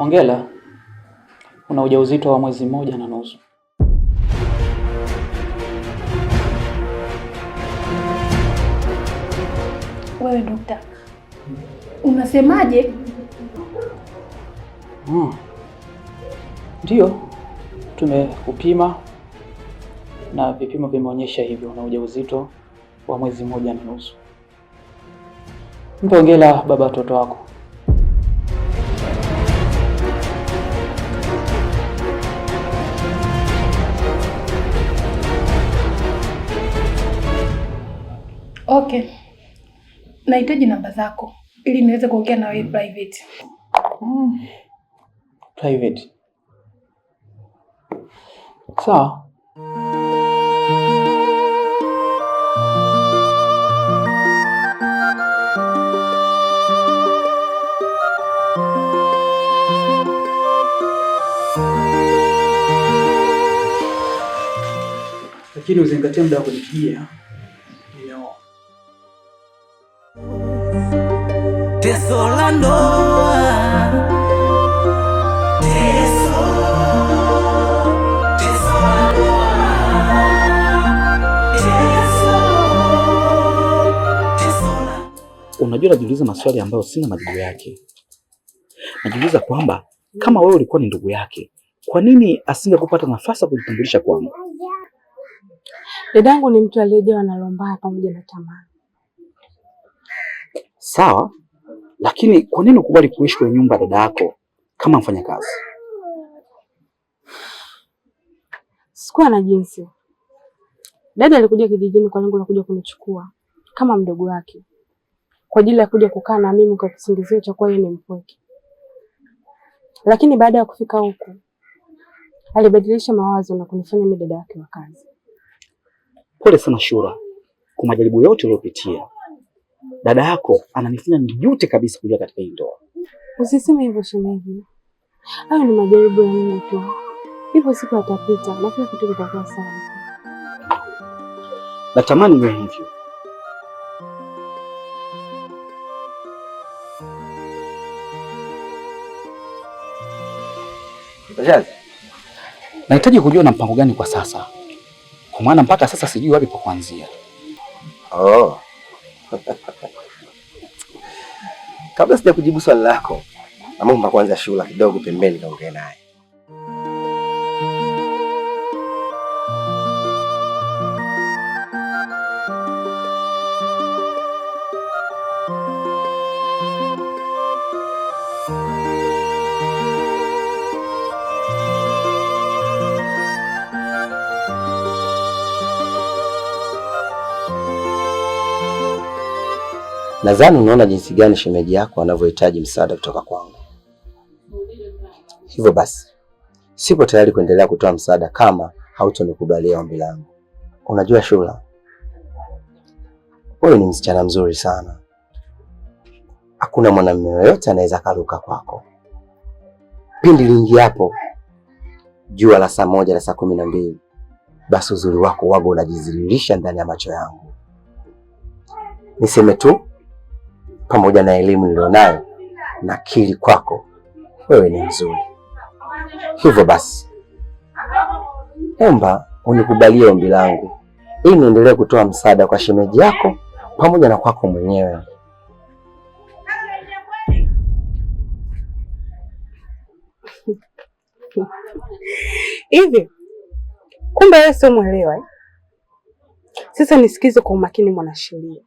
Hongera. Una ujauzito wa mwezi 1.5. Wewe dokta, unasemaje? Ndio, tumekupima na vipimo vimeonyesha hivyo, una ujauzito wa mwezi 1.5. Mpe hongera baba watoto wako. Okay. Nahitaji namba zako ili niweze kuongea na wewe private. Private. Sawa. Lakini uzingatie muda wa kujipigia. Teso la ndoa, teso la ndoa, teso la... Unajua, najiuliza maswali ambayo sina majibu yake. Najiuliza kwamba kama wewe ulikuwa ni ndugu yake, kwa nini asingekupata nafasi ya kujitambulisha kwangu? Dadangu ni mtu aliyejawa na roho mbaya pamoja na tamaa. Sawa, lakini kwa nini ukubali kuishi kwenye nyumba dada yako kama mfanyakazi? Sikuwa na jinsi. Dada alikuja kijijini kwa lengo la kuja kunichukua kama mdogo wake, kwa ajili ya kuja kukaa na mimi kwa kisingizio cha kuwa yeye ni mpweke. Lakini baada ya kufika huku alibadilisha mawazo na kunifanya mimi dada yake wa kazi. Pole sana Shura kwa majaribu yote uliyopitia. Dada yako ananifanya nijute kabisa kuja katika hii ndoa. Usiseme hivyo shemeji. Hayo ni majaribu ya Mungu tu. Hivyo siku atapita na kila kitu kitakuwa sawa. Natamani iwe hivyo. Bajazi, nahitaji kujua na mpango gani kwa sasa. Kwa maana mpaka sasa sijui wapi pa kuanzia. Oh. Kabla sija kujibu swali lako, naomba kwanza Shura kidogo pembeni kaongee naye. Nadhani unaona jinsi gani shemeji yako anavyohitaji msaada kutoka kwangu. Hivyo basi, sipo tayari kuendelea kutoa msaada kama hautonikubalia ombi langu. Unajua Shura, wewe ni msichana mzuri sana. Hakuna mwanamume yoyote anaweza karuka kwako. Pindi lingi hapo jua la saa 1 na saa 12, basi uzuri wako wago unajidhihirisha ndani ya macho yangu. Niseme tu, pamoja na elimu nilionayo na akili kwako, wewe ni mzuri. Hivyo basi, omba unikubalie ombi langu ili niendelee kutoa msaada kwa shemeji yako pamoja na kwako mwenyewe. Hivi kumbe wewe sio mwelewa eh? Sasa nisikize kwa umakini mwanasheria.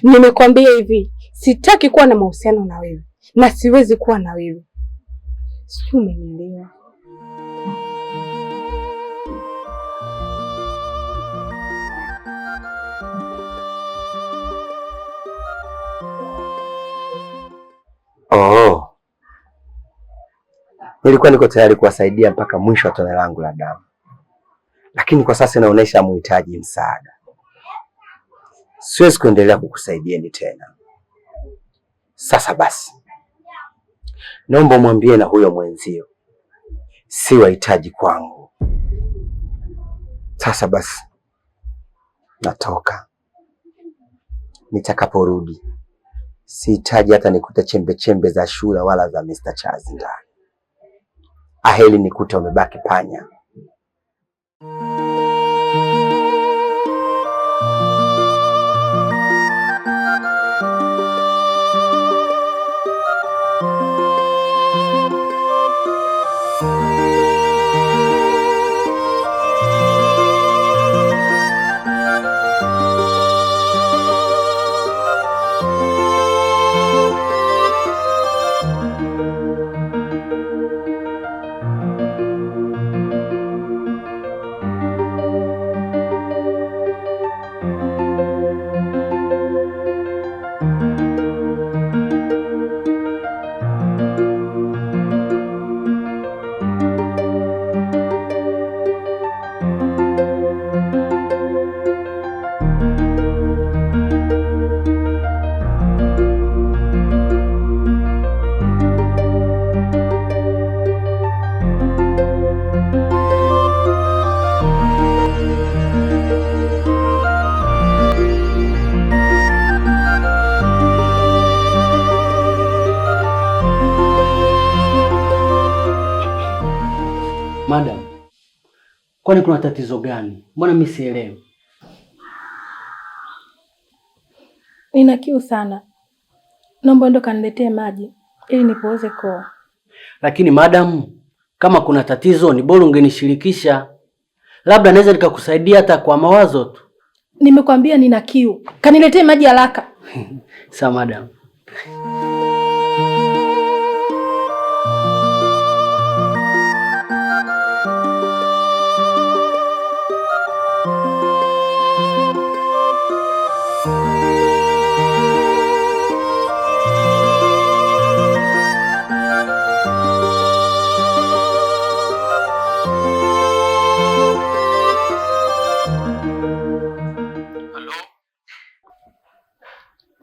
Nimekwambia hivi, sitaki kuwa na mahusiano na wewe na siwezi kuwa na wewe. Sio, umenielewa? Oh. Nilikuwa niko tayari kuwasaidia mpaka mwisho wa tone langu la damu. Lakini kwa sasa inaonyesha muhitaji msaada. Siwezi kuendelea kukusaidieni tena. Sasa basi, naomba mwambie na huyo mwenzio si wahitaji kwangu. Sasa basi, natoka. Nitakaporudi sihitaji hata nikute chembe chembe za Shura wala za Mr. Chazi ndani. aheri nikute umebaki panya. Madam, kwani kuna tatizo gani? Mbona mimi sielewi? Nina kiu sana. Naomba ndo kaniletee maji ili nipooze koo. Lakini madam, kama kuna tatizo ni bora ungenishirikisha. Labda naweza nikakusaidia hata kwa mawazo tu. Nimekwambia nina kiu. Kaniletee maji haraka. Sawa madam.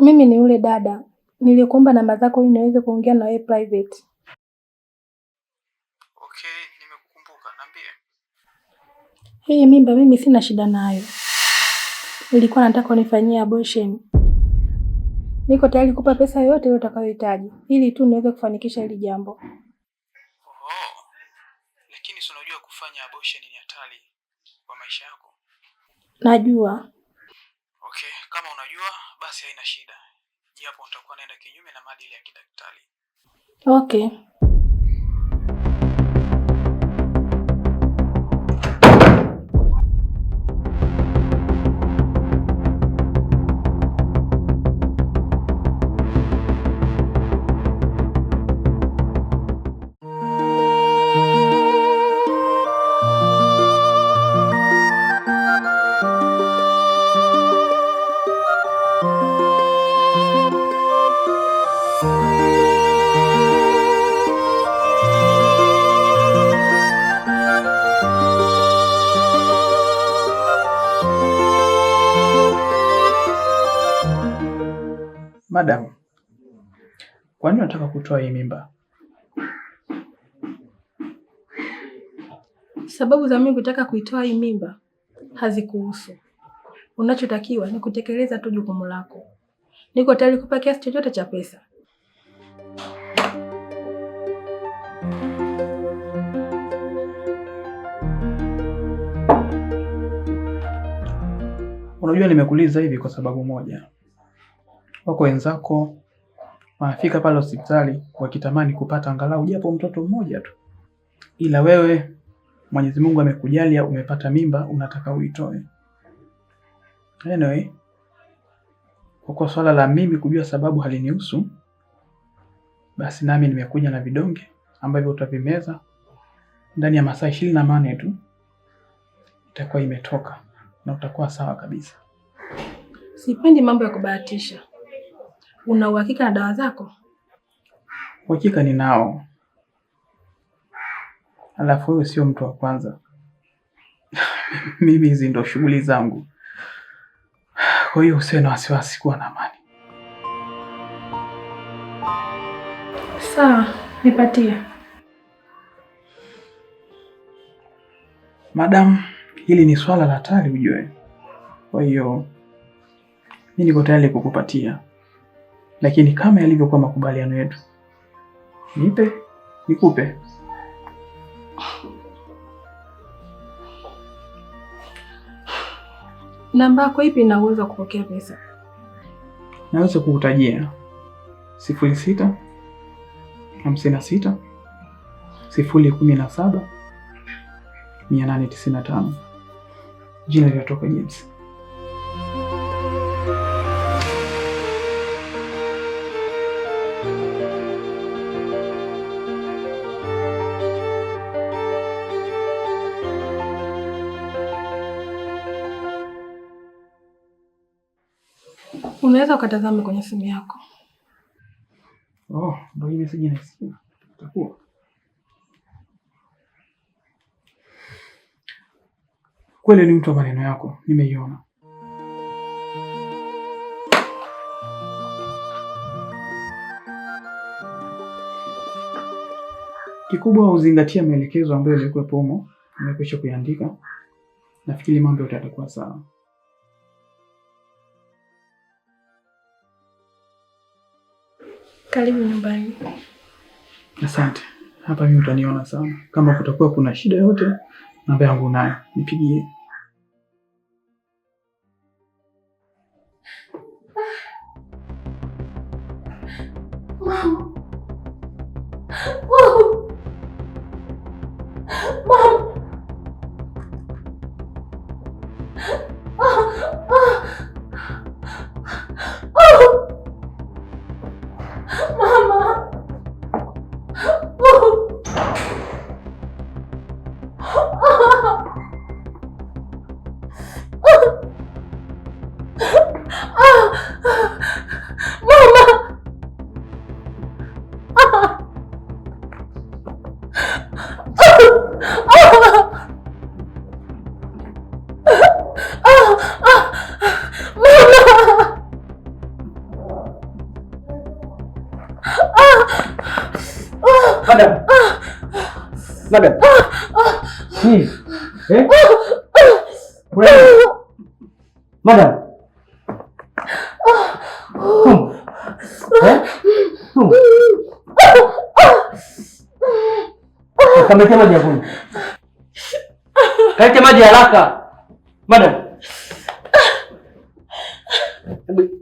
Mimi ni yule dada. Nilikuomba namba zako ili niweze kuongea na wewe private. Okay, nimekukumbuka. Niambie. Hii mimba mimi sina shida nayo. Nilikuwa nataka unifanyie abortion. Niko tayari kukupa pesa yote utakayohitaji ili tu niweze kufanikisha hili jambo. Lakini si unajua kufanya abortion ni hatari kwa maisha yako? Najua. Okay, kama unajua basi haina shida. Japo utakuwa naenda kinyume na maadili ya kidaktari. Okay. Madam, kwa nini unataka kutoa hii mimba? Sababu za mimi kutaka kuitoa hii mimba hazikuhusu. Unachotakiwa ni kutekeleza tu jukumu lako. Niko tayari kukupa kiasi chochote cha pesa. Unajua nimekuuliza hivi kwa sababu moja. Wako wenzako wanafika pale hospitali wakitamani kupata angalau japo mtoto mmoja tu. Ila wewe Mwenyezi Mungu amekujalia umepata mimba unataka uitoe. Anyway, kwa swala la mimi kujua sababu halinihusu, basi nami nimekuja na vidonge ambavyo utavimeza ndani ya masaa 24 tu. Itakuwa imetoka na utakuwa sawa kabisa. Sipendi mambo ya kubahatisha. Una uhakika na dawa zako? Uhakika ninao. Alafu wewe sio mtu wa kwanza. Mimi hizi ndo shughuli zangu. Kwa hiyo usiwe na wasiwasi, kuwa na amani. Sawa, nipatie. Madam, hili ni swala la hatari ujue. Kwa hiyo mimi niko tayari kukupatia. Lakini kama yalivyokuwa makubaliano yetu, nipe, nikupe. Namba yako ipi ina uwezo wa kupokea pesa? Naweza kukutajia 06 56 017 895. Jina linatoka James. Unaweza ukatazame kwenye simu yako. Oh, ndio hii message inasikia. Itakuwa. Kweli ni mtu wa maneno yako, nimeiona. Kikubwa uzingatia maelekezo ambayo yalikuwepo humo, nimekwisha kuandika. Nafikiri mambo yote yatakuwa sawa. Karibu nyumbani. Asante. Hapa mimi utaniona sana. Kama kutakuwa kuna shida yote, namba yangu nayo, nipigie. Mama. Mama. Madam. Madam. Kalete maji ya kunywa. Kalete maji haraka. Madam.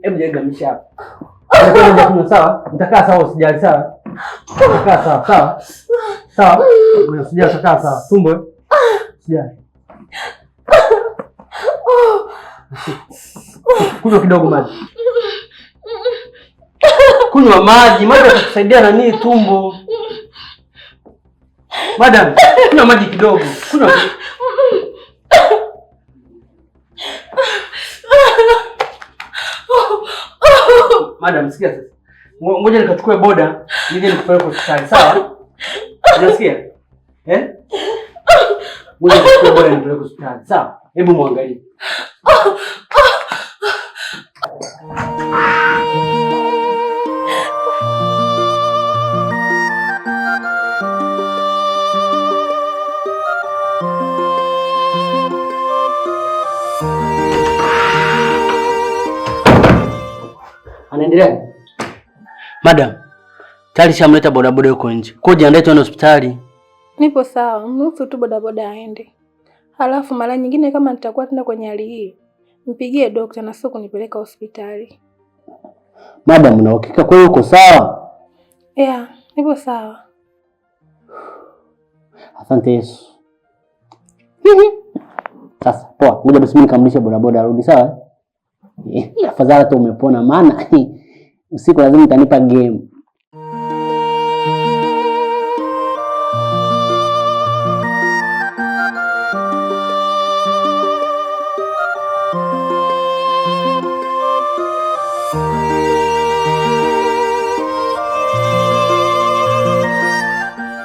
Hebu jengamisha hapa. Kalete maji ya kunywa, sawa? Nitakaa sawa, usijali, sawa? Nitakaa sawa, sawa? Sawa? Usijali, nitakaa sawa. Tumbo. Usijali. Kunywa kidogo maji. Kunywa maji, maji yatakusaidia na nini tumbo. Madam, kunywa maji kidogo. Kunywa. Madam, sikia sasa. Ngoja nikachukue boda, nije nikupeleke hospitali, sawa? Unasikia? Ngoja nikachukue boda nikupeleke hospitali, sawa? Hebu muangalie. Anaendelea? Madam, tayari shamleta bodaboda yuko nje. Kwa jiandae tuende hospitali. Nipo sawa, mruhusu tu bodaboda aende. Halafu mara nyingine kama nitakuwa tena kwenye hali hii, mpigie dokta na sio kunipeleka hospitali. Madam, una uhakika kweli uko sawa? Yeah, nipo sawa. Asante Yesu. Sasa, poa. Ngoja basi mimi nikamlishe bodaboda arudi, sawa? Afadhali tu umepona, maana usiku lazima utanipa game.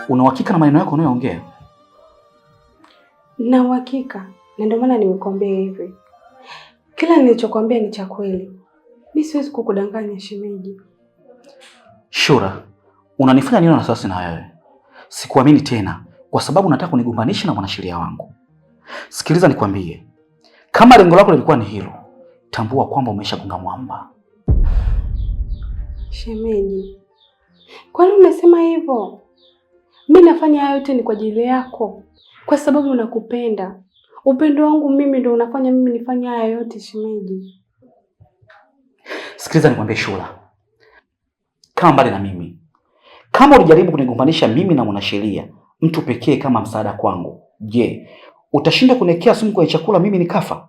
Una uhakika na maneno yako unayoongea? Na uhakika, na ndio maana nimekuambia hivi. Kila nilichokuambia ni cha kweli. Mimi siwezi kukudanganya shemeji. Shura, unanifanya nione na wasiwasi na wewe. Sikuamini tena kwa sababu nataka kunigombanisha na mwanasheria wangu. Sikiliza nikwambie. Kama lengo lako lilikuwa ni hilo, tambua kwamba umeshagonga mwamba. Shemeji, kwani unasema hivyo? Mimi nafanya hayo yote ni kwa ajili yako. Kwa sababu nakupenda. Upendo wangu mimi ndio unafanya mimi nifanye haya yote shemeji. Sikiliza nikwambie Shura. Kama mbali na mimi. Kama ulijaribu kunigombanisha mimi na mwanasheria, mtu pekee kama msaada kwangu, je, utashinda kuniwekea sumu kwenye chakula mimi nikafa?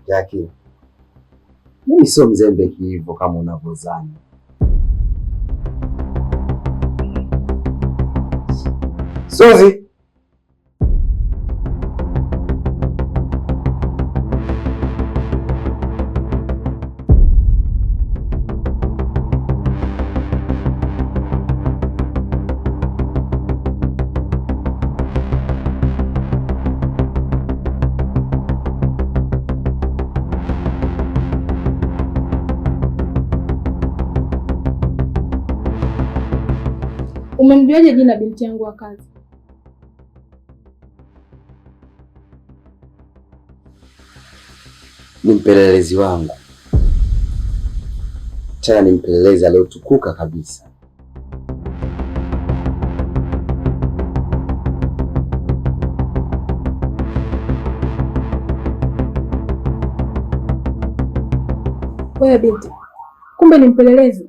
Jackie. Mimi sio mzembe hivyo kama unavyozani. Suzi. Umemjuaje jina binti yangu wa kazi? Ni mpelelezi wangu, tena ni mpelelezi aliyotukuka kabisa. Wewe binti, kumbe ni mpelelezi?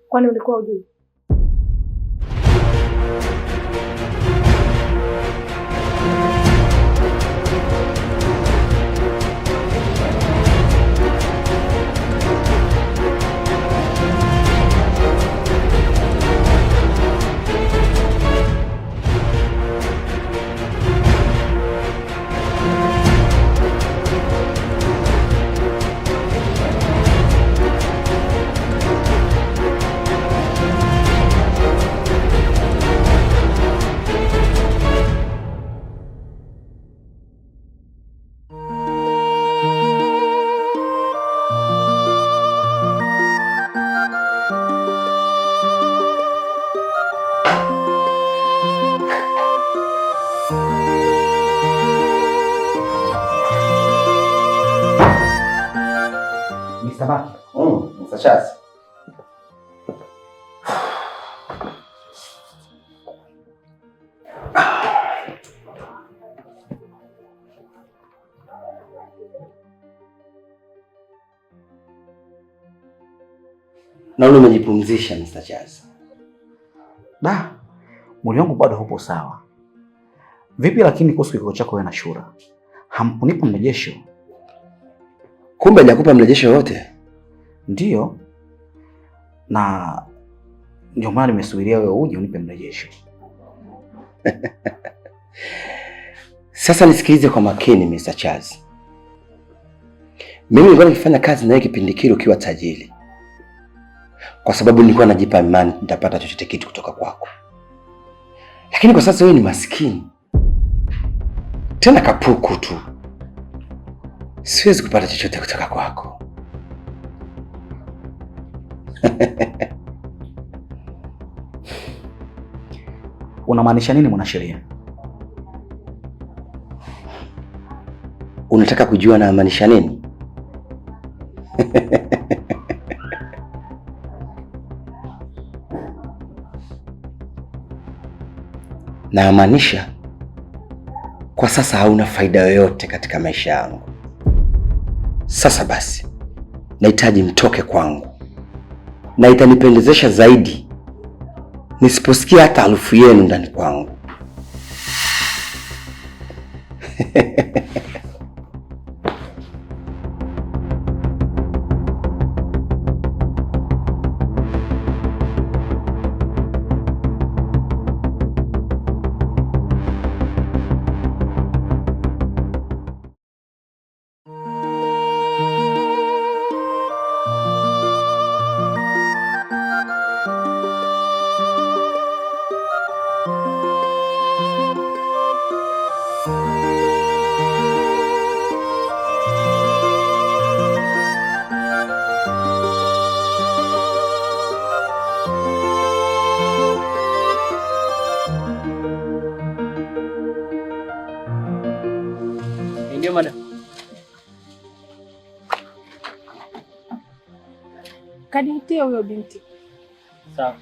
Kwani ulikuwa hujui? Samaki. Mr. Charles. Naona umejipumzisha Mr. Charles. Mwili wangu bado haupo sawa. Vipi lakini kuhusu kikao chako wewe na Shura? Hampunipa mrejesho? Kumbe hajakupa mrejesho wote? Ndiyo. Na ndio maana nimesubiria wewe uje unipe mrejesho. Sasa nisikilize kwa makini Mr. Charles. Mimi nilikuwa nikifanya kazi na wewe kipindi kile ukiwa tajiri, kwa sababu nilikuwa najipa imani nitapata chochote kitu kutoka kwako. Lakini kwa sasa wewe ni maskini, tena kapuku tu. Siwezi kupata chochote kutoka kwako. Unamaanisha nini mwanasheria? Unataka kujua namaanisha nini? Namaanisha kwa sasa hauna faida yoyote katika maisha yangu. Sasa basi, nahitaji mtoke kwangu, na itanipendezesha zaidi nisiposikia hata harufu yenu ndani kwangu. Ndio madam. Kaniitie huyo binti. Sawa.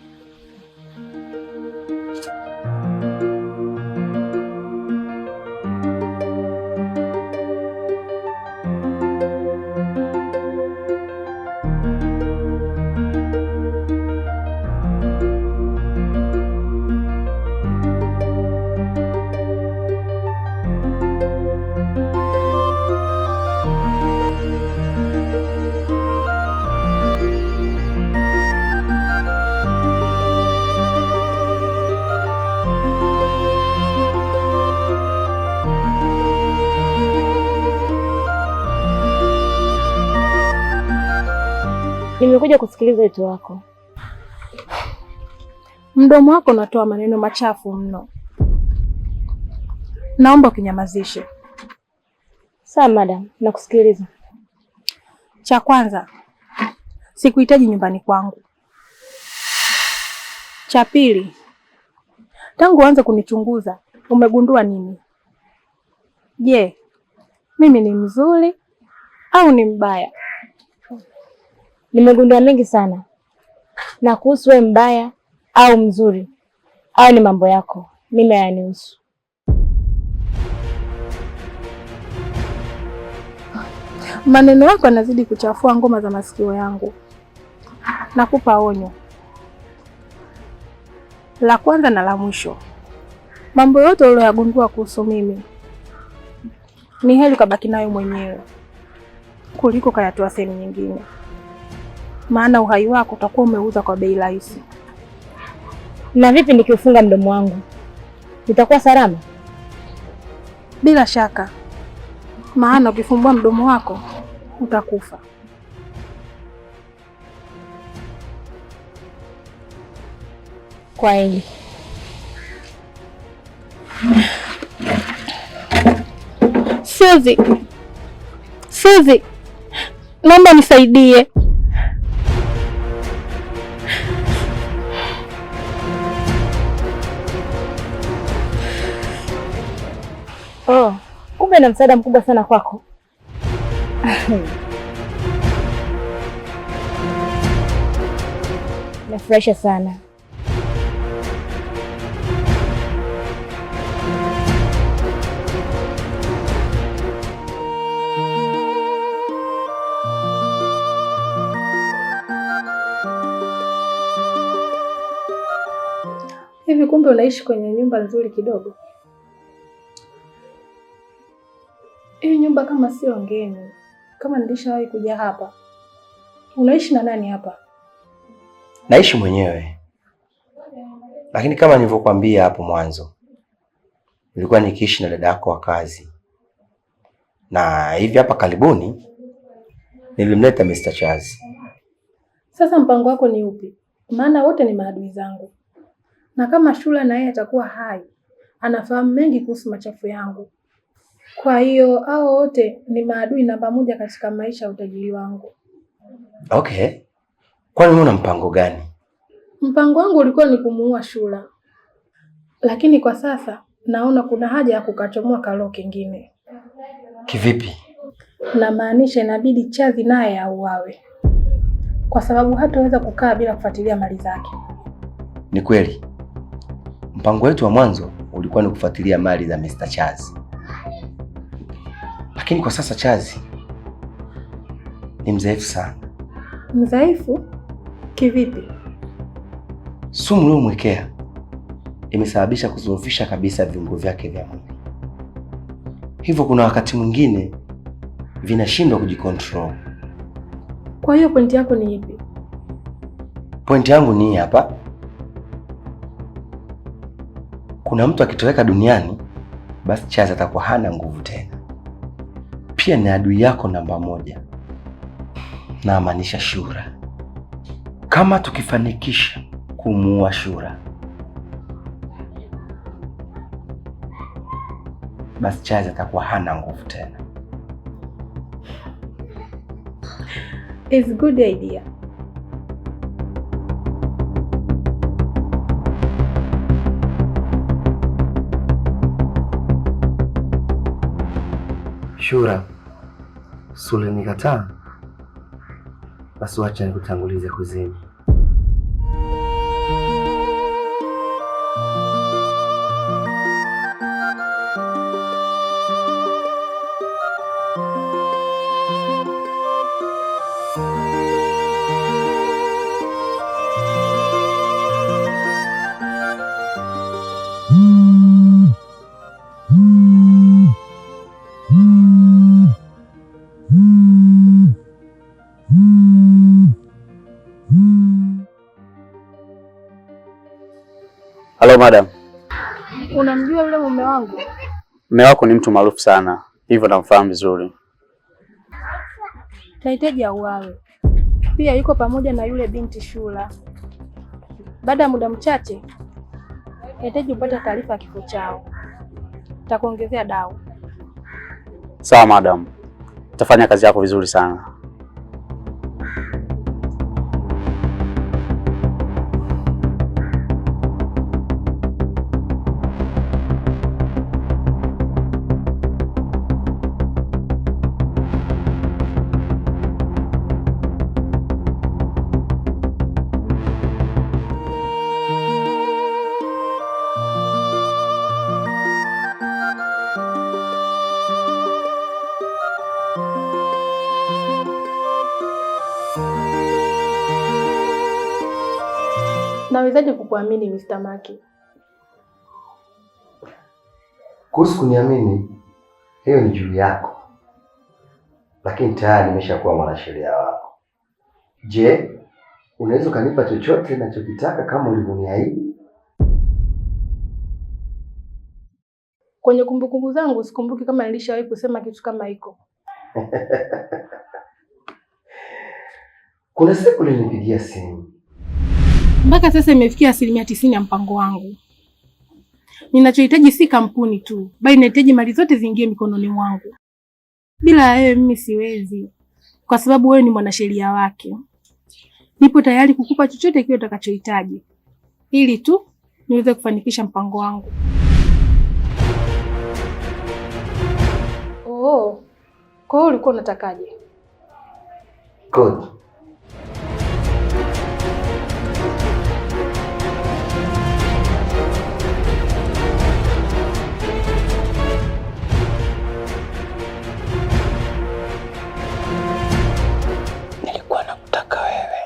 Nimekuja kusikiliza wito wako. Mdomo wako unatoa maneno machafu mno. Naomba ukinyamazishe. Sawa madam, nakusikiliza. Cha kwanza, sikuhitaji nyumbani kwangu. Cha pili, tangu uanze kunichunguza, umegundua nini? Je, mimi ni mzuri au ni mbaya? Nimegundua mengi sana. Na kuhusu wewe mbaya au mzuri, au ni mambo yako, mimi hayanihusu. Maneno yako yanazidi kuchafua ngoma za masikio yangu. Nakupa onyo la kwanza na la mwisho. Mambo yote uliyogundua kuhusu mimi ni heri kabaki nayo mwenyewe kuliko kayatoa sehemu nyingine, maana uhai wako utakuwa umeuza kwa bei rahisi. Na vipi nikiufunga mdomo wangu, nitakuwa salama? Bila shaka, maana ukifumbua mdomo wako utakufa. Kwa hili Suzi, naomba nisaidie. Oh, kumbe na msaada mkubwa sana kwako. Nafurahisha sana. Hivi kumbe unaishi kwenye nyumba nzuri kidogo? Hii nyumba kama sio ngeni, kama nilishawahi kuja hapa. Unaishi na nani hapa? Naishi mwenyewe. Lakini kama nilivyokuambia hapo mwanzo, nilikuwa nikiishi na dada yako wa kazi. Na hivi hapa karibuni nilimleta Mr. Charles. Sasa mpango wako ni upi? Maana wote ni maadui zangu. Na kama Shura na yeye atakuwa hai, anafahamu mengi kuhusu machafu yangu. Kwa hiyo hao wote ni maadui namba moja katika maisha ya utajiri wangu. Okay. Kwani wewe una mpango gani? Mpango wangu ulikuwa ni kumuua Shura. Lakini kwa sasa naona kuna haja ya kukachomoa kaloo kingine. Kivipi? Na maanisha inabidi Chazi naye auawe. Kwa sababu hataweza kukaa bila kufuatilia mali zake. Ni kweli. Mpango wetu wa mwanzo ulikuwa ni kufuatilia mali za Mr. Chazi. Lakini kwa sasa Chazi ni mdhaifu sana. Mdhaifu? Kivipi? Sumu uliyomwekea imesababisha kudhoofisha kabisa viungo vyake vya mwili. Hivyo kuna wakati mwingine vinashindwa kujikontrol. Kwa hiyo pointi yako ni ipi? Pointi yangu ni hapa. Kuna mtu akitoweka duniani, basi Chazi atakuwa hana nguvu tena. Pia ni adui yako namba moja. Na maanisha Shura. Kama tukifanikisha kumuua Shura, basi Chazi atakuwa hana nguvu tena. It's good idea. Shura, Sule nikataa, basi wacha nikutangulize kuzini. Halo madam. Unamjua yule mume wangu? Mume wako ni mtu maarufu sana, hivyo namfahamu vizuri. Nahitaji auawe. Pia yuko pamoja na yule binti Shura. Baada ya muda mchache nahitaji kupata taarifa ya kifo chao. Nitakuongezea dau. Sawa madam, utafanya kazi yako vizuri sana. Nawezaje kukuamini Mr. Maki? Kuhusu kuniamini, hiyo ni juu yako, lakini tayari nimeshakuwa mwanasheria wako. Je, unaweza ukanipa chochote ninachokitaka kama ulivyoniahidi? Kwenye kumbukumbu zangu sikumbuki kama nilishawahi kusema kitu kama hiko. Kuna siku ulinipigia simu. Mpaka sasa imefikia 90% ya mpango wangu. Ninachohitaji si kampuni tu, bali nahitaji mali zote ziingie mikononi mwangu. Bila wewe mimi siwezi, kwa sababu wewe ni mwanasheria wake. Nipo tayari kukupa chochote kile utakachohitaji, ili tu niweze kufanikisha mpango wangu. Oh, kwa hiyo ulikuwa unatakaje? Good. Nilikuwa nakutaka wewe.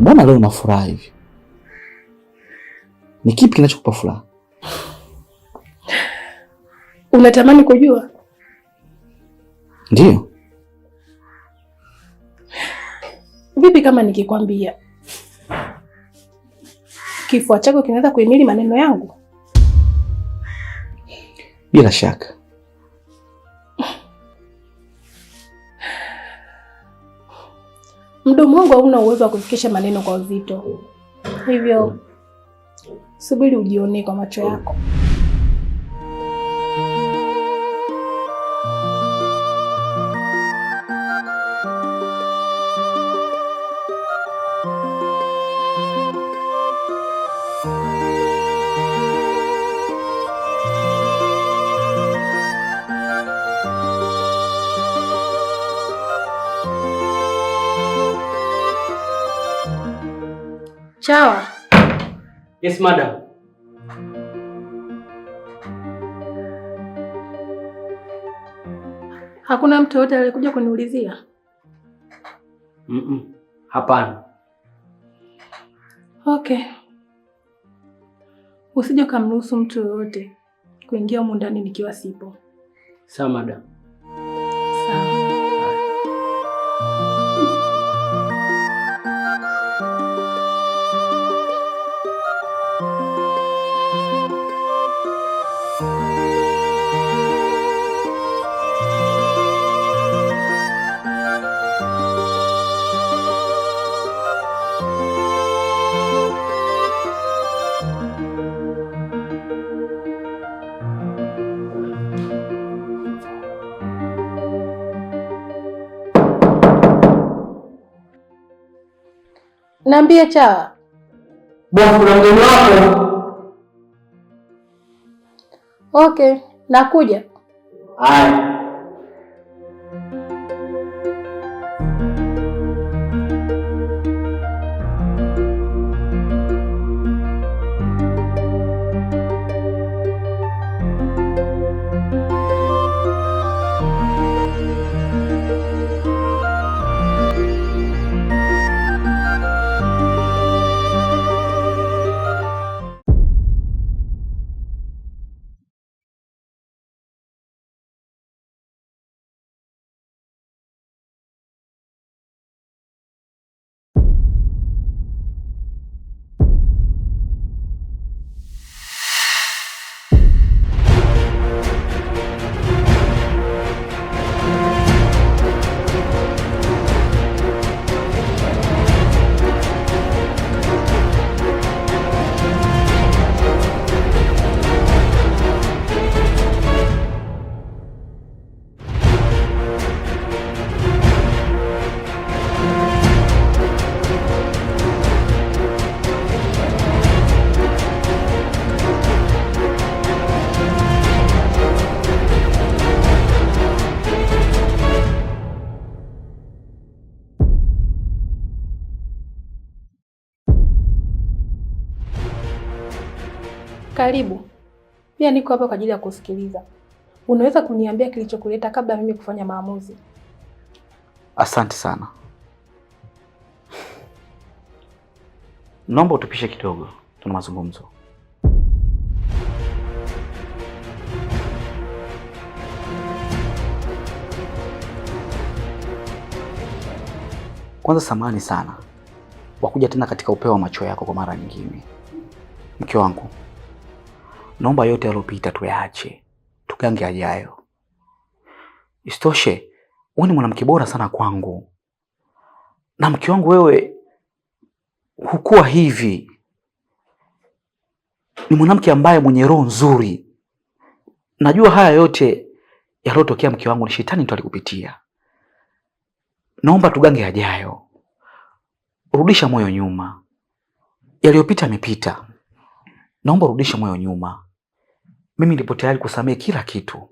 Mbona leo una furaha hivi? Ni kipi kinachokupa furaha? Unatamani kujua? Ndiyo. Vipi kama nikikwambia kifua chako kinaweza kuhimili maneno yangu? Bila shaka. Mdomo wangu hauna uwezo wa kufikisha maneno kwa uzito. Hivyo subiri ujionee kwa macho yako. Chawa. Yes, madam. Hakuna mtu yote aliyekuja kuniulizia? Hapana. Okay. Usije kumruhusu mtu yoyote kuingia humu ndani nikiwa sipo. Sawa, madam. Sawa. Niambie Chawa. Bosi, kuna mgeni wako. Okay, nakuja. Haya. Karibu. Pia niko hapa kwa ajili ya kusikiliza. Unaweza kuniambia kilichokuleta kabla mimi kufanya maamuzi? Asante sana. Naomba utupishe kidogo, tuna mazungumzo. Kwanza samahani sana wakuja tena katika upeo wa macho yako kwa mara nyingine. Mke wangu, naomba yote yaliyopita tuyaache, tugange yajayo. Isitoshe, wewe ni mwanamke bora sana kwangu. Na mke wangu, wewe hukua hivi. Ni mwanamke ambaye mwenye roho nzuri. Najua haya yote yaliyotokea mke wangu ni shetani tu alikupitia. Naomba tugange yajayo. Rudisha moyo nyuma. Yaliyopita yamepita. Naomba rudisha moyo nyuma. Mimi nipo tayari kusamehe kila kitu.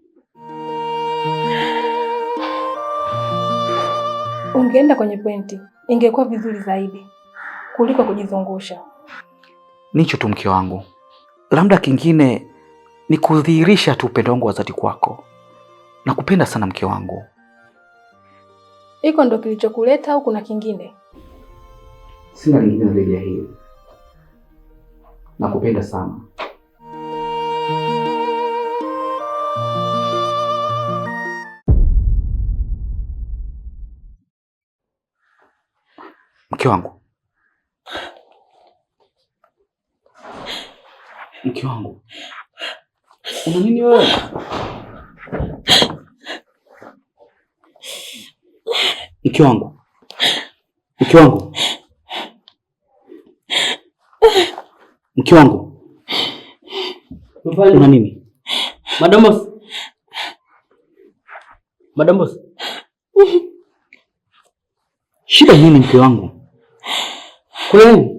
Ungeenda kwenye pointi, ingekuwa vizuri zaidi kuliko kujizungusha. Nicho tu mke wangu. Labda kingine ni kudhihirisha tu upendo wangu wa dhati kwako. Nakupenda sana mke wangu. Iko ndo kilichokuleta au kuna kingine? Sina lingine zaidi ya hili. Nakupenda sana. Mke wangu. Mke wangu. Una nini wewe? Mke wangu. Mke wangu. Mke wangu. Una nini? Madam Boss. Madam Boss. Shida nini mke wangu? Kwani?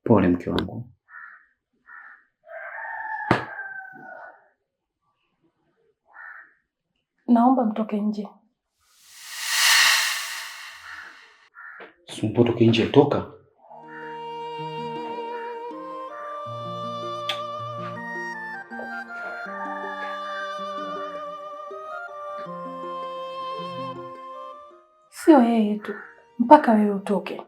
Pole mke wangu. Naomba mtoke nje. Sumpo toke nje, toka. Sio yeye tu, mpaka wewe utoke.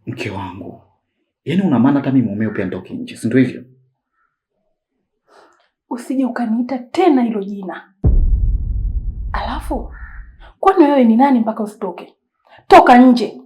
Mke wangu. Yaani una maana hata mimi mumeo pia nitoke nje, si ndio hivyo? Usije ukaniita tena hilo jina. Alafu, kwani wewe ni nani mpaka usitoke? Toka nje.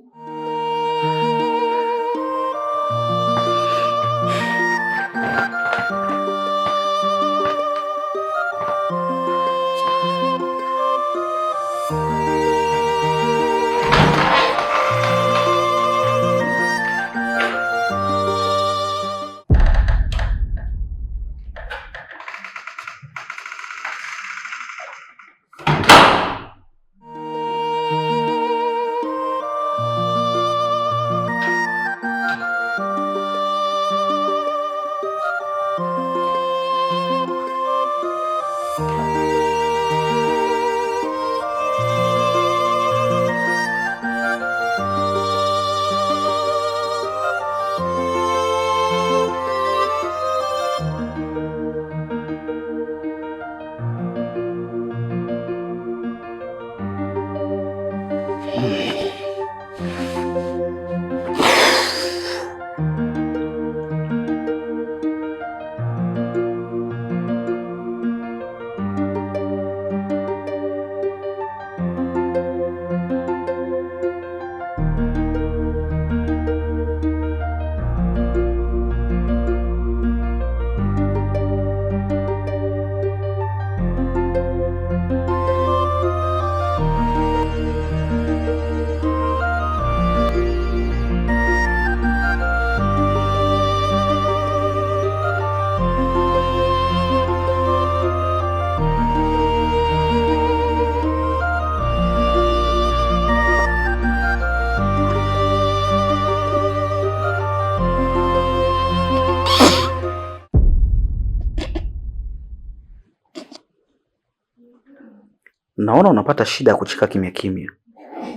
Naona unapata shida ya kucheka kimya kimya.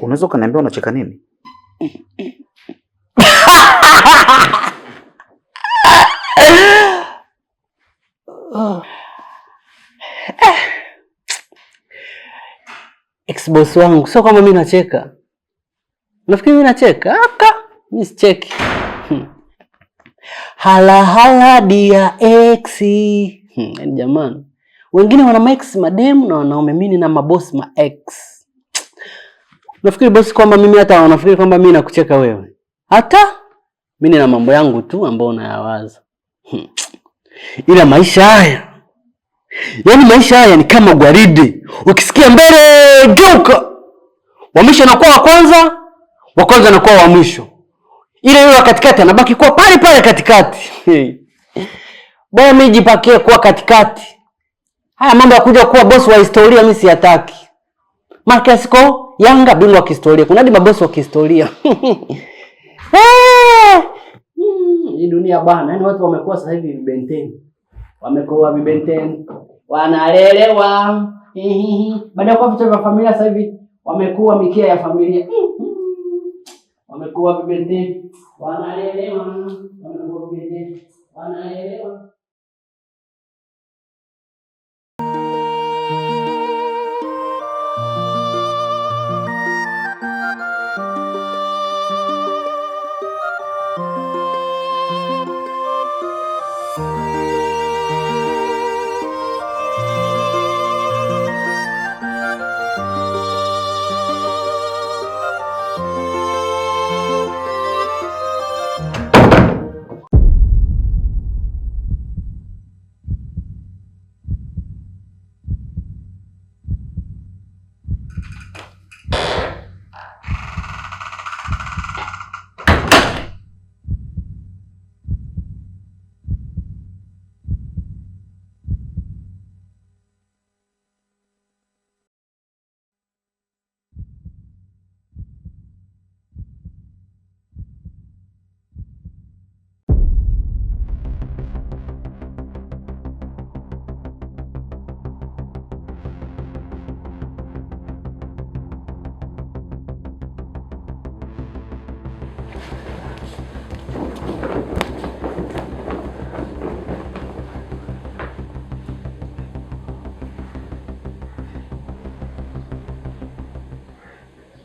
Unaweza ukaniambia unacheka nini? Ex-boss wangu, sio kama mimi nacheka. Nafikiri mimi nacheka? Mimi sicheki. Hala hala dia ex. Jamani. Wengine wana max mademu na wanaume, mimi na mabosi ma ex. Nafikiri bosi kwamba mimi hata wanafikiri kwamba mimi nakucheka wewe. Hata mimi nina mambo yangu tu ambayo nayawaza. Ila maisha haya, yaani maisha haya ni kama gwaride. Ukisikia mbele geuka. Wa mwisho anakuwa wa kwanza anakuwa wa mwisho. Ile yule katikati anabaki kuwa pale pale katikati. Bora mimi jipakie kuwa katikati. Haya mambo ya kuja kuwa boss wa historia mimi siyataki. Marcasco Yanga bingwa wa kihistoria. Kuna hadi mabosi wa kihistoria. Hii dunia bwana, yani watu wamekuwa sasa hivi vibenteni. Wamekuwa vibenteni. Wanalelewa. Baada ya kuwa vitu vya familia sasa hivi wamekuwa mikia ya familia. Wamekuwa vibenteni. Wanalelewa. Wamekuwa vibenteni. Wanalelewa.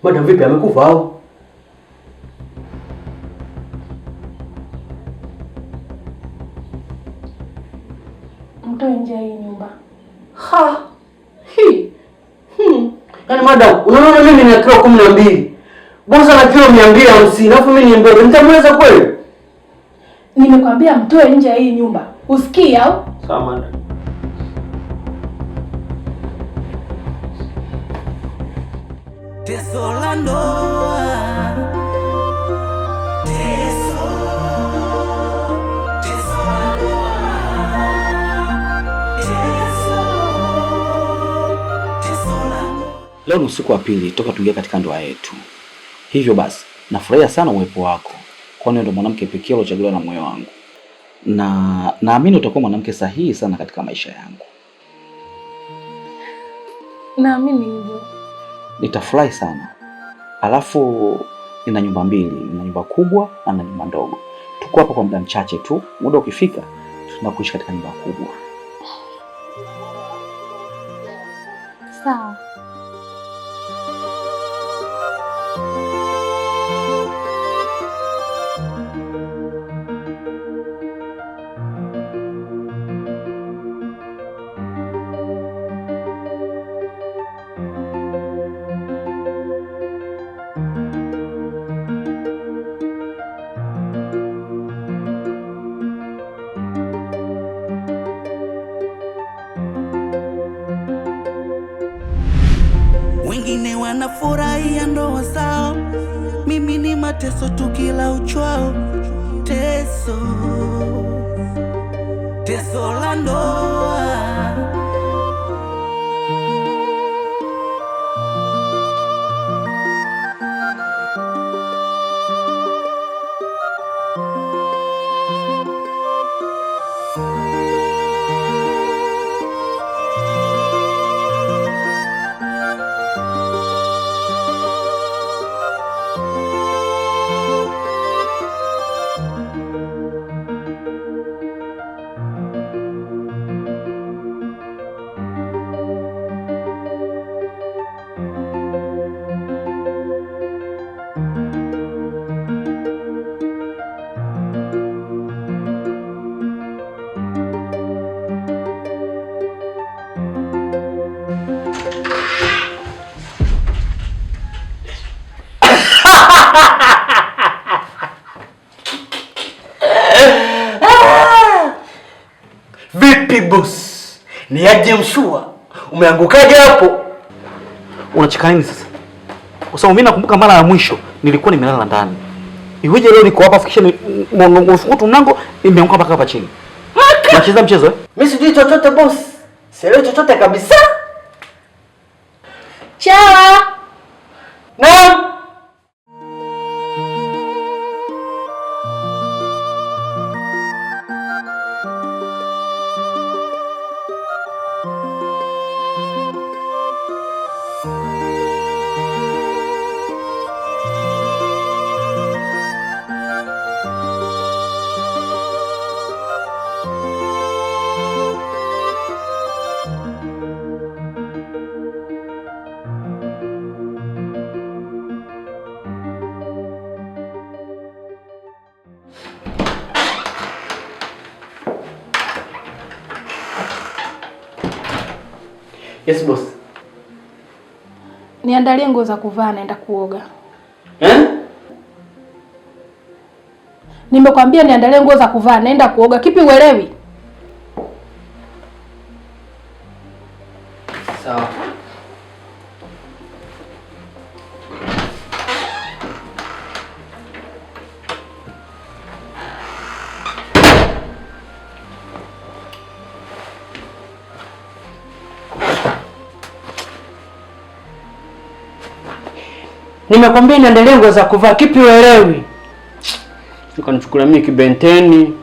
Madam vipi amekufa au? Mtoe nje hii nyumba. Ha. Yaani madam, unaona mimi nina kilo 12. Bosi ana kilo 250. Alafu mimi ni mdogo. Nitamweza kweli? Nimekwambia mtoe nje hii nyumba. Usikii au? Sawa madam. Teso la ndoa. Teso la ndoa. Teso la ndoa. Leo ni usiku wa pili toka tuingia katika ndoa yetu. Hivyo basi, nafurahia sana uwepo wako. Kwani ndio mwanamke pekee uliochaguliwa na moyo wangu. Na naamini utakuwa mwanamke sahihi sana katika maisha yangu. Naamini hivyo. Nitafurahi sana. Alafu nina nyumba mbili, nina nyumba kubwa na nina nyumba ndogo. Tuko hapa kwa muda mchache tu. Muda ukifika tunakuishi katika nyumba kubwa. Sawa. Wengine wanafurahia ndoa zao, mimi ni mateso tu kila uchwao. Teso, teso la ndoa. Vipi boss? Ni aje mshua? Umeangukaje hapo? Unacheka nini sasa? Kwa sababu mimi nakumbuka mara ya mwisho nilikuwa nimelala ndani. Iweje leo niko hapa fikisha nifungutu mlango nimeanguka mpaka hapa chini. Unacheza mchezo eh? Mimi sijui chochote boss. Sielewi chochote kabisa. Chawa! Naam. Yes boss. Niandalie nguo za kuvaa, naenda kuoga. Nimekwambia niandalie nguo za kuvaa, naenda kuoga. Kipi uelewi? Sawa. Nimekwambia niandalie nguo za kuvaa, kipi uelewi? Ukanichukulia mimi kibenteni.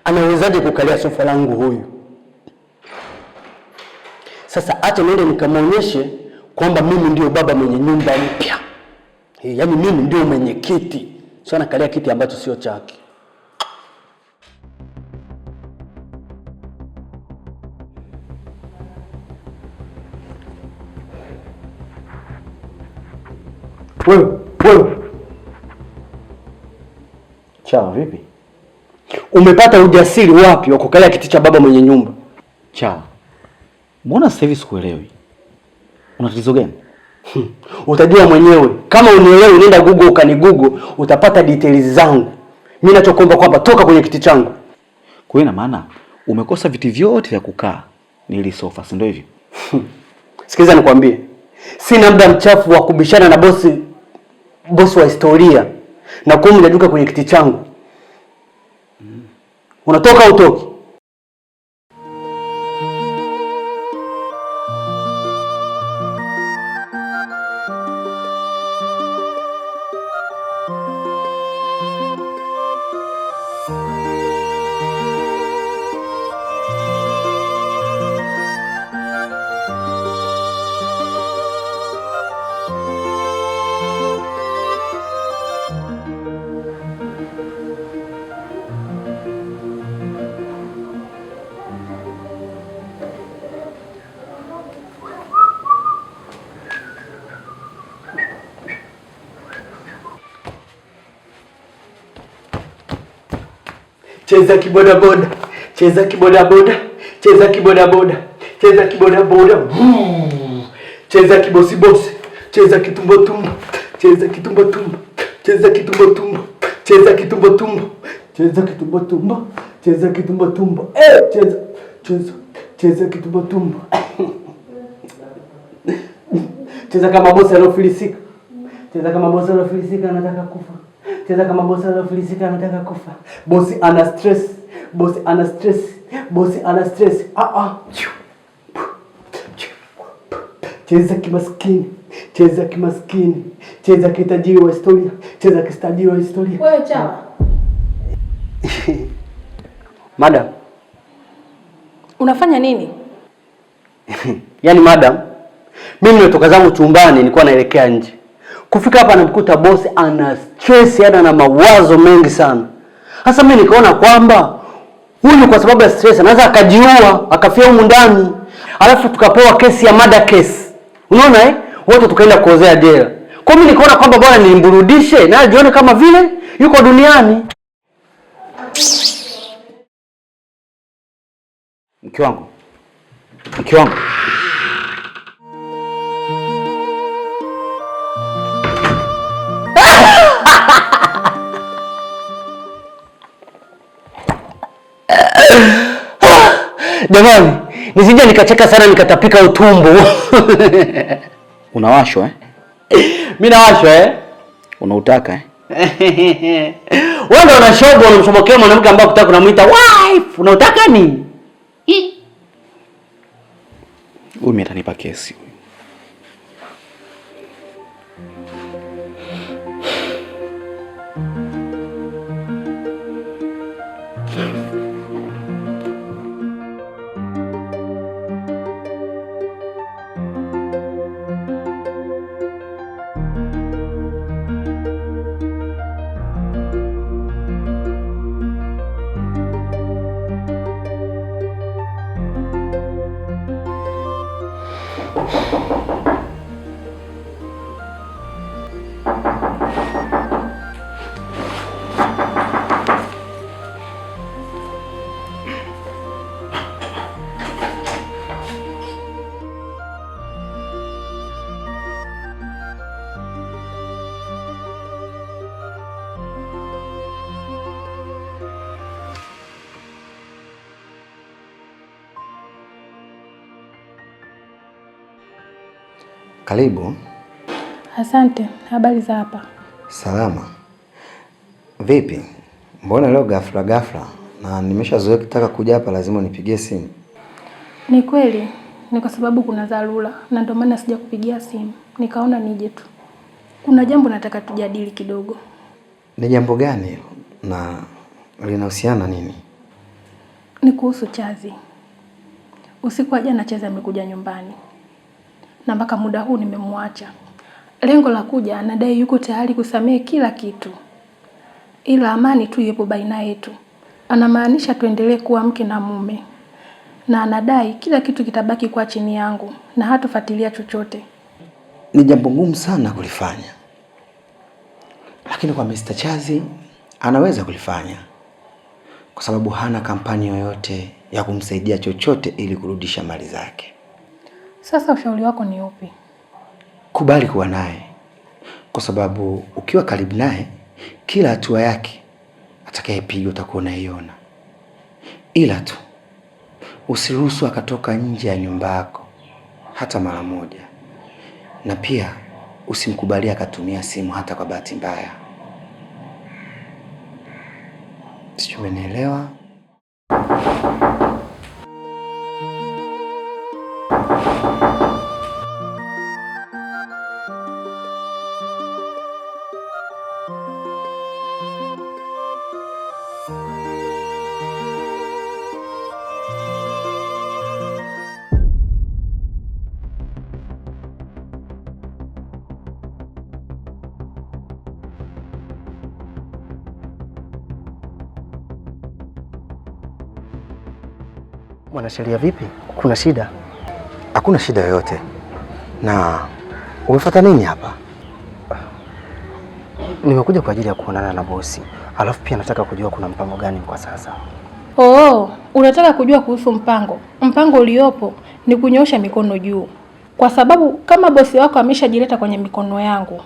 Anawezaje kukalia sofa langu huyu? Sasa acha niende nikamwonyeshe kwamba mimi ndio baba mwenye nyumba mpya. Yaani mimi ndio mwenye kiti. Sio anakalia kiti ambacho sio chake. Wewe. Chawa vipi? Umepata ujasiri wapi wa kukalia kiti cha baba mwenye nyumba? Chawa. Mbona sasa hivi sikuelewi? Una tatizo gani? Utajua mwenyewe. Kama unielewi nenda Google ukanigugle, utapata details zangu. Mimi ninachokuomba kwamba toka kwenye kiti changu. Kwa hiyo ina maana umekosa viti vyote vya kukaa ni ile sofa, si ndio hivyo? Sikiliza nikwambie. Sina muda mchafu wa kubishana na bosi wa historia na kumjajuka kwenye kiti changu. Unatoka utoki? Cheza kibodaboda, cheza kibodaboda, cheza kibodaboda, cheza kibodaboda. Cheza kibosibosi, cheza kitumbotumbo, cheza kitumbotumbo, cheza kitumbotumbo, cheza kitumbotumbo, cheza kitumbotumbo, cheza kitumbotumbo. Cheza kitumbotumbo. Cheza kama bosi alofilisika. Cheza kama bosi alofilisika anataka kufa. Cheza kama bosi alofilisika anataka kufa. Bosi ana stress. Bosi ana stress. Bosi ana stress. Cheza kimaskini. Cheza kimaskini. Cheza kitajiri wa historia. Cheza kitajiri wa historia. Wewe Chawa. Madam. Unafanya nini? Yaani madam, mimi nimetoka zangu chumbani nilikuwa naelekea nje. Kufika hapa namkuta bosi ana stress, ana mawazo mengi sana. Sasa mimi nikaona kwamba Huyu kwa sababu ya stress anaweza akajiua, akafia humu ndani. Alafu tukapewa kesi ya murder case. Unaona wote tukaenda kuozea jela. Kwa mimi nikaona kwamba bwana nimburudishe na ajione kama vile yuko duniani. Mke wangu. Jamani, nisije nikacheka sana nikatapika utumbo. Unawashwa Mimi nawashwa Unautaka Wewe ndio unashobo unamshobokea mwanamke ambaye kutaka kunamuita wife. Unautaka nini? Huyu mimi atanipa kesi. Karibu. Asante. Habari za hapa? Salama. Vipi? Mbona leo ghafla? Na nimeshazoea kitaka kuja hapa lazima nipigie simu. Ni kweli, ni kwa sababu kuna dharura na ndio maana sija kupigia simu. Nikaona nije tu. Kuna jambo nataka tujadili kidogo. Ni jambo gani hilo? Na linahusiana nini? Ni kuhusu Chazi. Usiku wa jana Chazi amekuja nyumbani. Na mpaka muda huu nimemwacha. Lengo la kuja anadai yuko tayari kusamehe kila kitu. Ila amani tu ipo baina yetu. Anamaanisha tuendelee kuwa mke na mume. Na anadai kila kitu kitabaki kwa chini yangu na hatafuatilia chochote. Ni jambo ngumu sana kulifanya. Lakini kwa Mr. Chazi anaweza kulifanya. Kwa sababu hana kampani yoyote ya kumsaidia chochote ili kurudisha mali zake. Sasa ushauri wako ni upi? Kubali kuwa naye. Kwa sababu ukiwa karibu naye, kila hatua yake atakayepiga utakuwa unaiona. Ila tu usiruhusu akatoka nje ya nyumba yako hata mara moja. Na pia usimkubali akatumia simu hata kwa bahati mbaya. Sijui umenielewa? Mwanasheria vipi? Kuna shida? Hakuna shida yoyote. Na umefuata nini hapa? Nimekuja kwa ajili ya kuonana na bosi. Alafu pia nataka kujua kuna mpango gani kwa sasa. Unataka kujua kuhusu mpango? Mpango uliopo ni kunyoosha mikono juu. Kwa sababu kama bosi wako ameshajileta kwenye mikono yangu,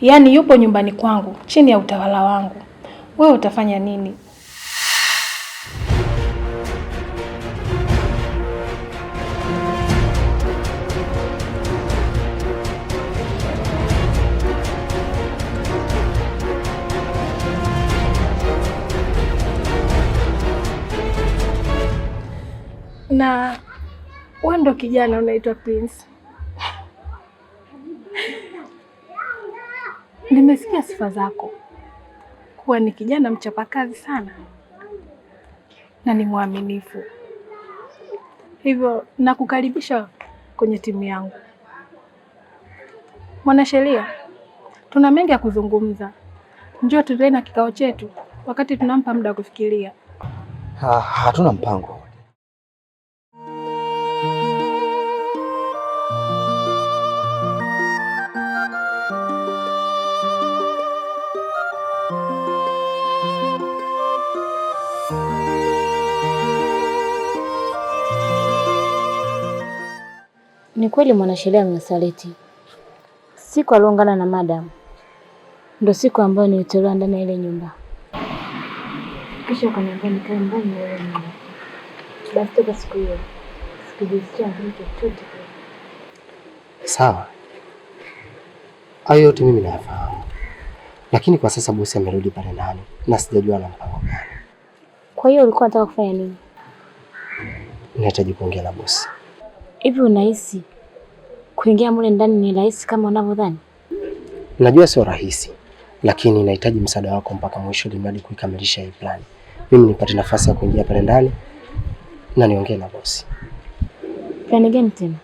yaani yupo nyumbani kwangu, chini ya utawala wangu, wewe utafanya nini? Na wewe ndo kijana unaitwa Prince. Nimesikia sifa zako kuwa ni kijana mchapakazi sana na ni mwaminifu. Hivyo nakukaribisha kwenye timu yangu. Mwanasheria, tuna mengi ya kuzungumza. Njoo tuendelee na kikao chetu wakati tunampa muda wa kufikiria. Hatuna mpango. Ni kweli mwanasheria amesaliti. Siku aliongana na madam ndo siku ambayo nilitolewa ndani ya ile nyumba. Kisha ukaniambia nikae mbali na ile nyumba. Basi toka siku hiyo sikujisikia kitu chochote. Sawa, hayo yote mimi nayafahamu, lakini kwa sasa bosi amerudi pale ndani na sijajua na mpango gani. Kwa hiyo ulikuwa unataka kufanya nini? Nahitaji kuongea na bosi. Hivi unahisi kuingia mule ndani ni rahisi kama unavyodhani? Najua sio rahisi, lakini nahitaji msaada wako mpaka mwisho ili mradi kuikamilisha hii plan. Mimi nipate nafasi ya kuingia pale ndani na niongee na bosi. Plan gani tena?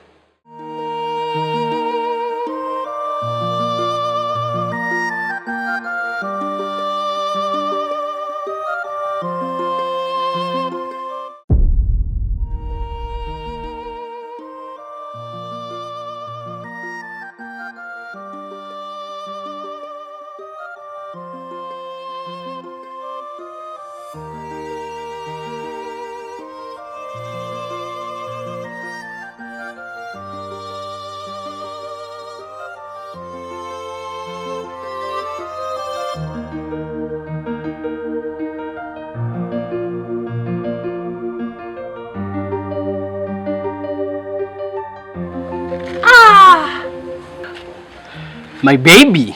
My baby,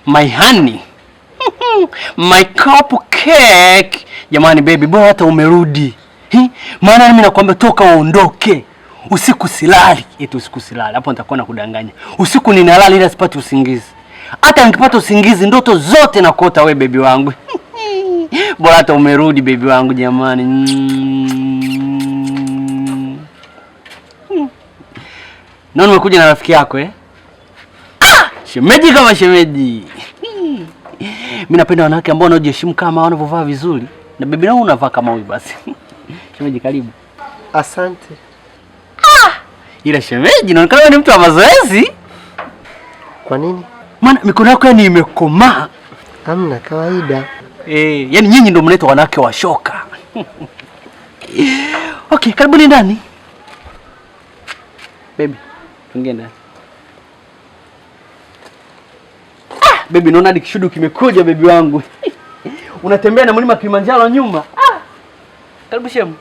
my honey, my cupcake. Jamani baby, bora hata umerudi. Maana mimi nakwambia toka uondoke. Usiku silali. Eti usiku silali. Hapo nitakuwa nakudanganya. Usiku ninalala ila sipati usingizi. Hata nikipata usingizi ndoto zote nakuota wewe baby wangu. Bora hata umerudi baby wangu jamani. Naona umekuja na rafiki yako shemeji kama shemeji. Mimi napenda wanawake ambao wanajiheshimu kama wanavyovaa vizuri. Na bibi nao unavaa kama huyu basi. Shemeji karibu. Asante. Ila shemeji inaonekana ni mtu wa mazoezi. Kwa nini? Maana mikono yako yani imekomaa. Hamna kawaida. Yani nyinyi ndio mnaitwa wanawake wa shoka. Okay, karibuni ndani. Baby, tuingie ndani. Baby, naona hadi kishudu kimekuja baby wangu. Unatembea na mlima Kilimanjaro nyuma. Karibu shemu.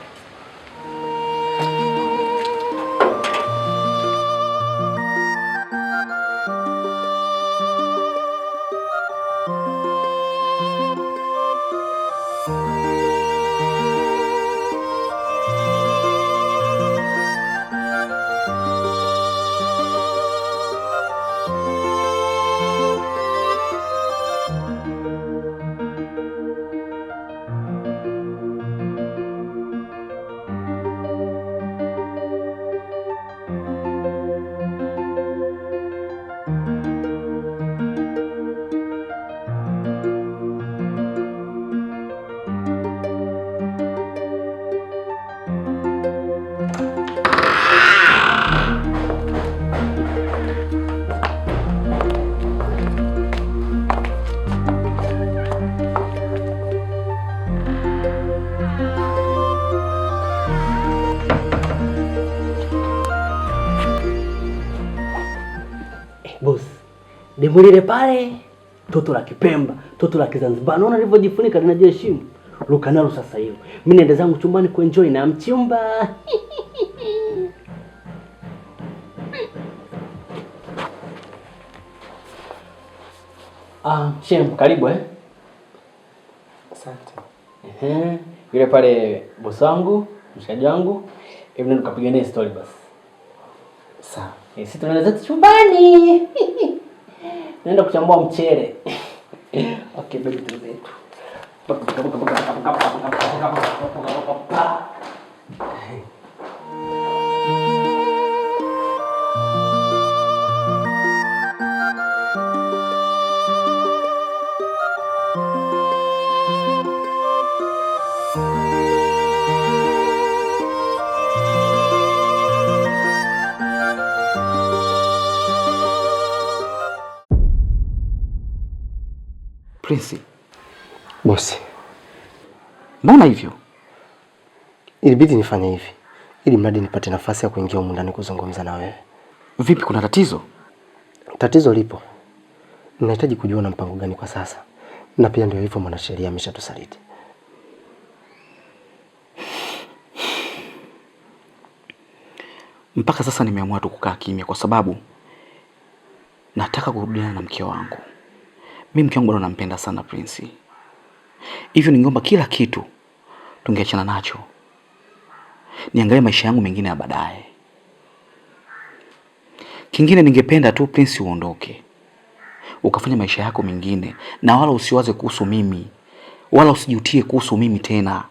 Boss, demulile pale toto la Kipemba, toto la Kizanzibar. Naona nilivyojifunika linajiheshimu. Luka nalo sasa hilo. Mimi naenda zangu chumbani kuenjoy na mchumba. Shem, karibu Asante. Yule pale boss wangu, mshikaji wangu. Hebu nenda kupiga naye story basi. Sawa. Sisi tunaenda zetu chumbani. Naenda kuchambua mchele. Okay, baby tuzetu. Prince. Bosi, mbona hivyo? Ilibidi nifanye hivi ili mradi nipate nafasi ya kuingia humu ndani kuzungumza na wewe. Vipi, kuna tatizo? Tatizo lipo. Ninahitaji kujua na mpango gani kwa sasa. Na pia ndio hivyo mwanasheria ameshatusaliti. Mpaka sasa nimeamua tu kukaa kimya kwa sababu nataka kurudiana na mke wangu. Mimi mke wangu bado nampenda sana Prince. Hivyo ningeomba kila kitu tungeachana nacho. Niangalie maisha yangu mengine ya baadaye. Kingine ningependa tu Prince uondoke. Ukafanya maisha yako mengine na wala usiwaze kuhusu mimi. Wala usijutie kuhusu mimi tena.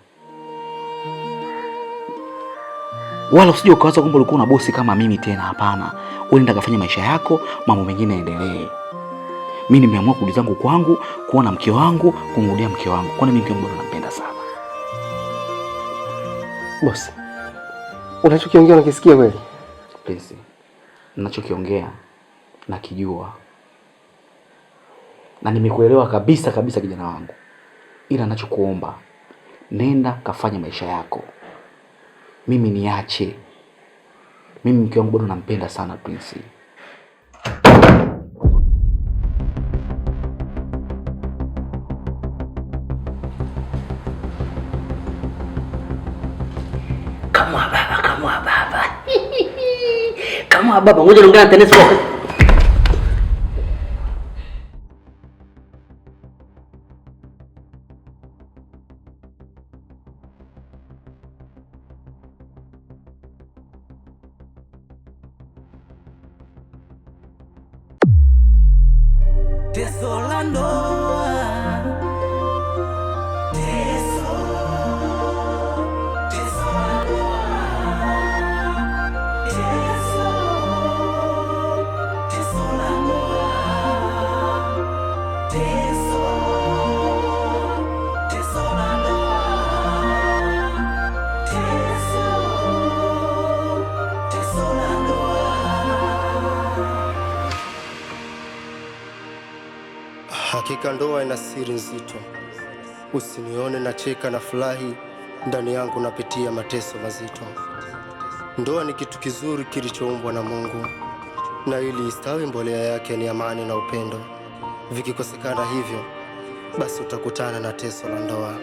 Wala usije ukawaza kwamba ulikuwa na bosi kama mimi tena, hapana. Unaenda kufanya maisha yako, mambo mengine yaendelee. Mimi nimeamua kurudi zangu kwangu, kuona mke wangu, kumrudia mke wangu. Kwani mimi mke wangu bado nampenda sana. Bosi, unachokiongea unakisikia kweli? Prince, ninachokiongea nakijua. Na nimekuelewa kabisa kabisa kijana wangu. Ila ninachokuomba, nenda kafanya maisha yako. Mimi niache. Mimi mke wangu bado nampenda sana Prince. Kama baba. Kama baba, ngoja niongea na Tenesi kwa. Teso la ndoa. Teso la ndoa. Teso la ndoa. Teso la ndoa. Teso la ndoa. Hakika ndoa ina siri nzito. Usinione nacheka na furahi, ndani yangu napitia mateso mazito. Ndoa ni kitu kizuri kilichoumbwa na Mungu, na ili istawi mbolea yake ni amani na upendo. Vikikosekana hivyo, basi utakutana na teso la ndoa.